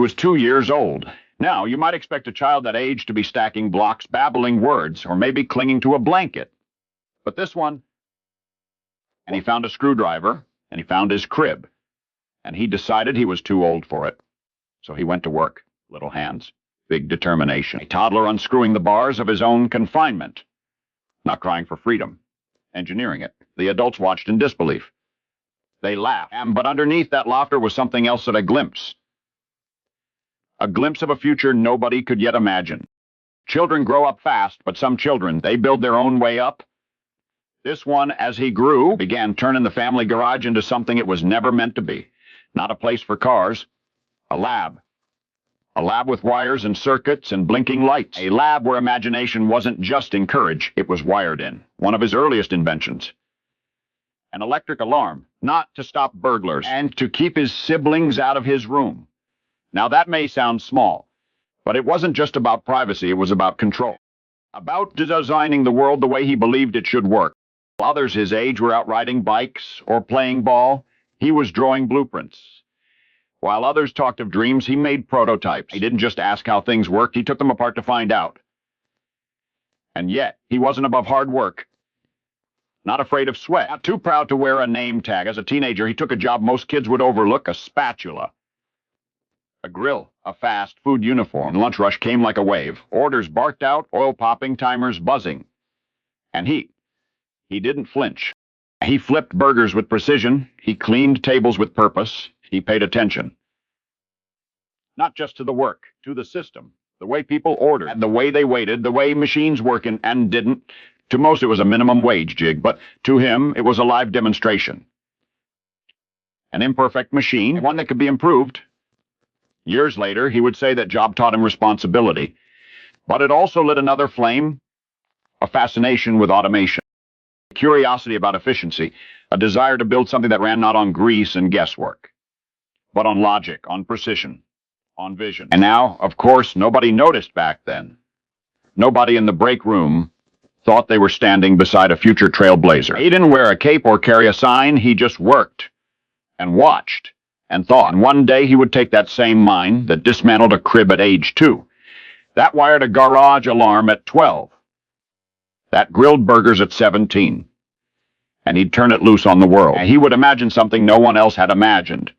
was 2 years old. Now, you might expect a child that age to be stacking blocks, babbling words, or maybe clinging to a blanket. But this one, and he found a screwdriver, and he found his crib, and he decided he was too old for it. So he went to work. Little hands, big determination. A toddler unscrewing the bars of his own confinement. Not crying for freedom. Engineering it. The adults watched in disbelief. They laughed, but underneath that laughter was something else at a glimpse. A glimpse of a future nobody could yet imagine. Children grow up fast, but some children, they build their own way up. This one, as he grew, began turning the family garage into something it was never meant to be. Not a place for cars. A lab. A lab with wires and circuits and blinking lights. A lab where imagination wasn't just encouraged, it was wired in. One of his earliest inventions. An electric alarm, not to stop burglars, and to keep his siblings out of his room. Now that may sound small, but it wasn't just about privacy, it was about control. About designing the world the way he believed it should work. While others his age were out riding bikes or playing ball, he was drawing blueprints. While others talked of dreams, he made prototypes. He didn't just ask how things worked, he took them apart to find out. And yet, he wasn't above hard work. Not afraid of sweat. Not too proud to wear a name tag. As a teenager, he took a job most kids would overlook, a spatula. A grill, a fast food uniform. Lunch rush came like a wave. Orders barked out, oil popping, timers buzzing. And he didn't flinch. He flipped burgers with precision. He cleaned tables with purpose. He paid attention. Not just to the work, to the system, the way people ordered, and the way they waited, the way machines worked and didn't. To most it was a minimum wage jig, but to him it was a live demonstration. An imperfect machine, one that could be improved. Years later, he would say that job taught him responsibility, but it also lit another flame, a fascination with automation, curiosity about efficiency, a desire to build something that ran not on grease and guesswork, but on logic, on precision, on vision. And now, of course, nobody noticed back then. Nobody in the break room thought they were standing beside a future trailblazer. He didn't wear a cape or carry a sign, he just worked and watched and thought. And one day he would take that same mind that dismantled a crib at age 2, that wired a garage alarm at 12, that grilled burgers at 17, and he'd turn it loose on the world. And he would imagine something no one else had imagined.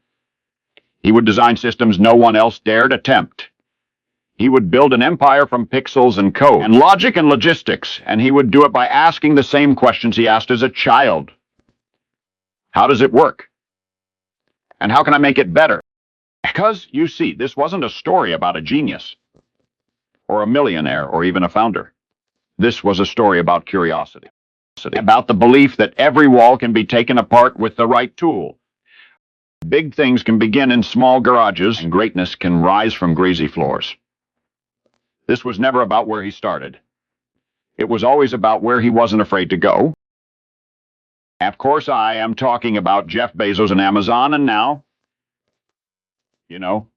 He would design systems no one else dared attempt. He would build an empire from pixels and code, and logic and logistics, and he would do it by asking the same questions he asked as a child. How does it work? And how can I make it better? Because, you see, this wasn't a story about a genius, or a millionaire, or even a founder. This was a story about curiosity. About the belief that every wall can be taken apart with the right tool. Big things can begin in small garages, and greatness can rise from greasy floors. This was never about where he started. It was always about where he wasn't afraid to go. Of course, I am talking about Jeff Bezos and Amazon, and now, you know,